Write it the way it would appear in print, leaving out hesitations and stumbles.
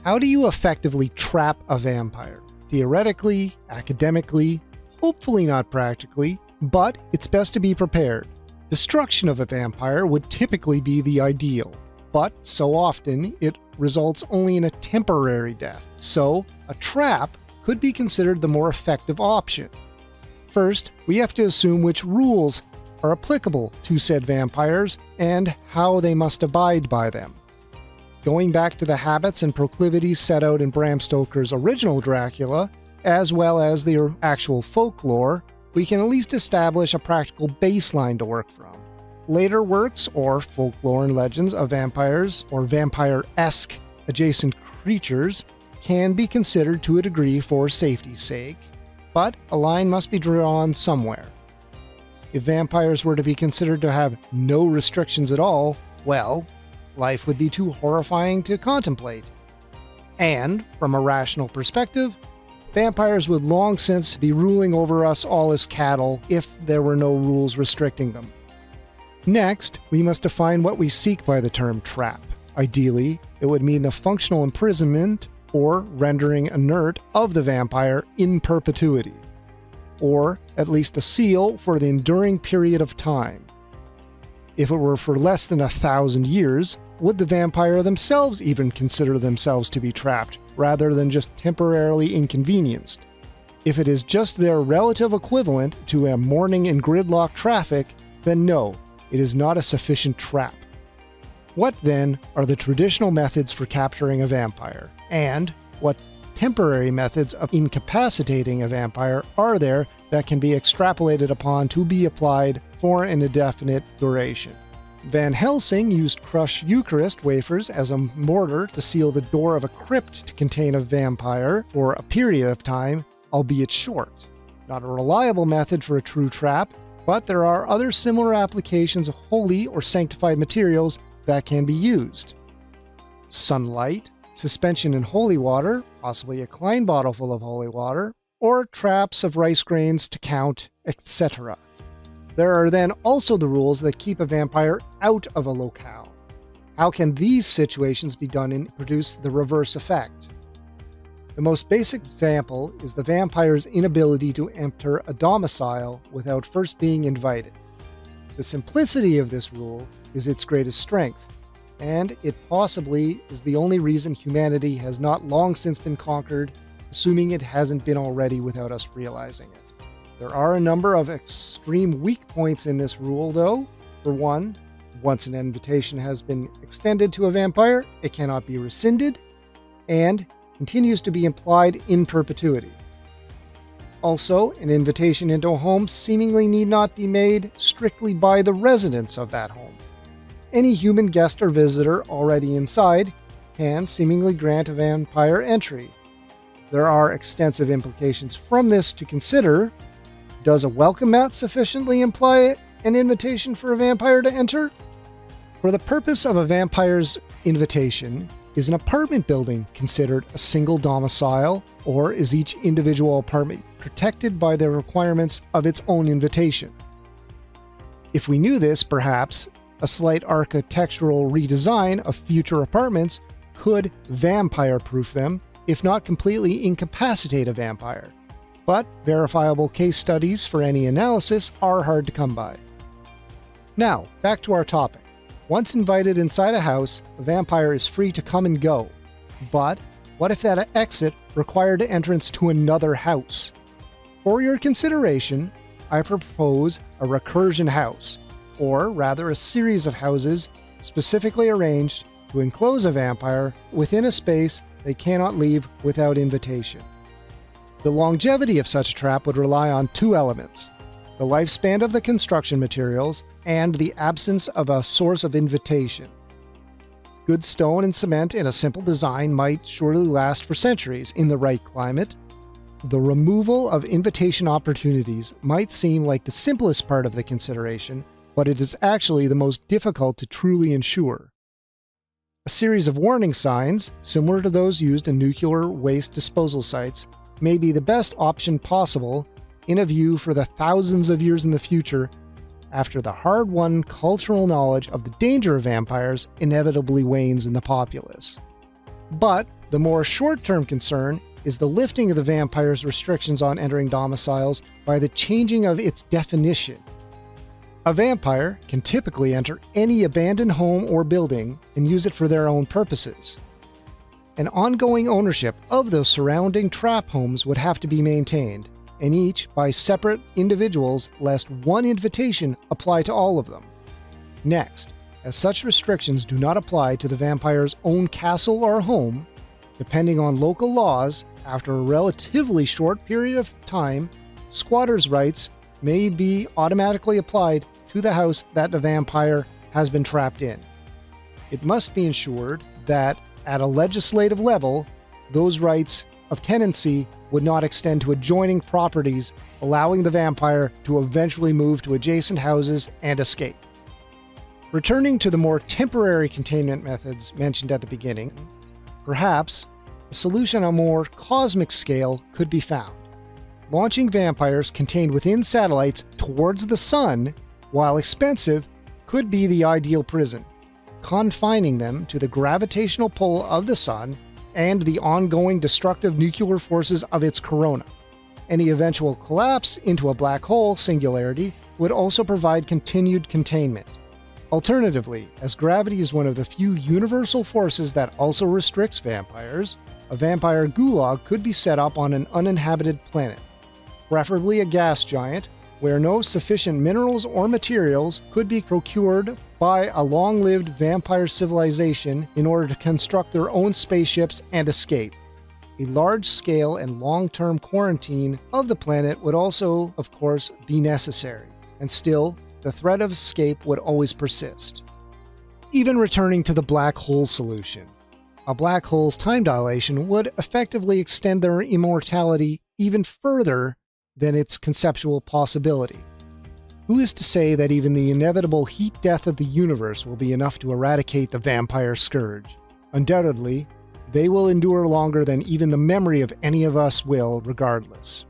How do you effectively trap a vampire? Theoretically, academically, hopefully not practically, but it's best to be prepared. Destruction of a vampire would typically be the ideal, but so often it results only in a temporary death, so a trap could be considered the more effective option. First, we have to assume which rules are applicable to said vampires and how they must abide by them. Going back to the habits and proclivities set out in Bram Stoker's original Dracula, as well as the actual folklore, we can at least establish a practical baseline to work from. Later works, or folklore and legends of vampires, or vampire-esque adjacent creatures, can be considered to a degree for safety's sake, but a line must be drawn somewhere. If vampires were to be considered to have no restrictions at all, well, life would be too horrifying to contemplate. And, from a rational perspective, vampires would long since be ruling over us all as cattle if there were no rules restricting them. Next, we must define what we seek by the term trap. Ideally, it would mean the functional imprisonment or rendering inert of the vampire in perpetuity, or at least a seal for the enduring period of time. If it were for less than 1,000 years, would the vampire themselves even consider themselves to be trapped, rather than just temporarily inconvenienced? If it is just their relative equivalent to a morning in gridlock traffic, then no, it is not a sufficient trap. What then are the traditional methods for capturing a vampire? And what temporary methods of incapacitating a vampire are there that can be extrapolated upon to be applied for an indefinite duration? Van Helsing used crushed Eucharist wafers as a mortar to seal the door of a crypt to contain a vampire for a period of time, albeit short. Not a reliable method for a true trap, but there are other similar applications of holy or sanctified materials that can be used. Sunlight, suspension in holy water, possibly a Klein bottle full of holy water, or traps of rice grains to count, etc. There are then also the rules that keep a vampire out of a locale. How can these situations be done and produce the reverse effect? The most basic example is the vampire's inability to enter a domicile without first being invited. The simplicity of this rule is its greatest strength, and it possibly is the only reason humanity has not long since been conquered, assuming it hasn't been already without us realizing it. There are a number of extreme weak points in this rule, though. For one, once an invitation has been extended to a vampire, it cannot be rescinded, and continues to be implied in perpetuity. Also, an invitation into a home seemingly need not be made strictly by the residents of that home. Any human guest or visitor already inside can seemingly grant a vampire entry. There are extensive implications from this to consider. Does a welcome mat sufficiently imply an invitation for a vampire to enter? For the purpose of a vampire's invitation, is an apartment building considered a single domicile, or is each individual apartment protected by the requirements of its own invitation? If we knew this, perhaps a slight architectural redesign of future apartments could vampire-proof them, if not completely incapacitate a vampire. But verifiable case studies for any analysis are hard to come by. Now, back to our topic. Once invited inside a house, a vampire is free to come and go. But what if that exit required entrance to another house? For your consideration, I propose a recursion house, or rather a series of houses specifically arranged to enclose a vampire within a space they cannot leave without invitation. The longevity of such a trap would rely on two elements: the lifespan of the construction materials and the absence of a source of invitation. Good stone and cement in a simple design might surely last for centuries in the right climate. The removal of invitation opportunities might seem like the simplest part of the consideration, but it is actually the most difficult to truly ensure. A series of warning signs, similar to those used in nuclear waste disposal sites, may be the best option possible in a view for the thousands of years in the future after the hard-won cultural knowledge of the danger of vampires inevitably wanes in the populace. But The more short-term concern is the lifting of the vampire's restrictions on entering domiciles by the changing of its definition. A vampire can typically enter any abandoned home or building and use it for their own purposes. An ongoing ownership of those surrounding trap homes would have to be maintained, and each by separate individuals, lest one invitation apply to all of them. Next, as such restrictions do not apply to the vampire's own castle or home, depending on local laws, after a relatively short period of time, squatters' rights may be automatically applied to the house that the vampire has been trapped in. It must be ensured that, at a legislative level, those rights of tenancy would not extend to adjoining properties, allowing the vampire to eventually move to adjacent houses and escape. Returning to the more temporary containment methods mentioned at the beginning, perhaps a solution on a more cosmic scale could be found. Launching vampires contained within satellites towards the sun, while expensive, could be the ideal prison, confining them to the gravitational pull of the sun and the ongoing destructive nuclear forces of its corona. Any eventual collapse into a black hole singularity would also provide continued containment. Alternatively, as gravity is one of the few universal forces that also restricts vampires, a vampire gulag could be set up on an uninhabited planet, preferably a gas giant, where no sufficient minerals or materials could be procured by a long-lived vampire civilization in order to construct their own spaceships and escape. A large-scale and long-term quarantine of the planet would also, of course, be necessary, and still, the threat of escape would always persist. Even returning to the black hole solution, a black hole's time dilation would effectively extend their immortality even further than its conceptual possibility. Who is to say that even the inevitable heat death of the universe will be enough to eradicate the vampire scourge? Undoubtedly, they will endure longer than even the memory of any of us will, regardless.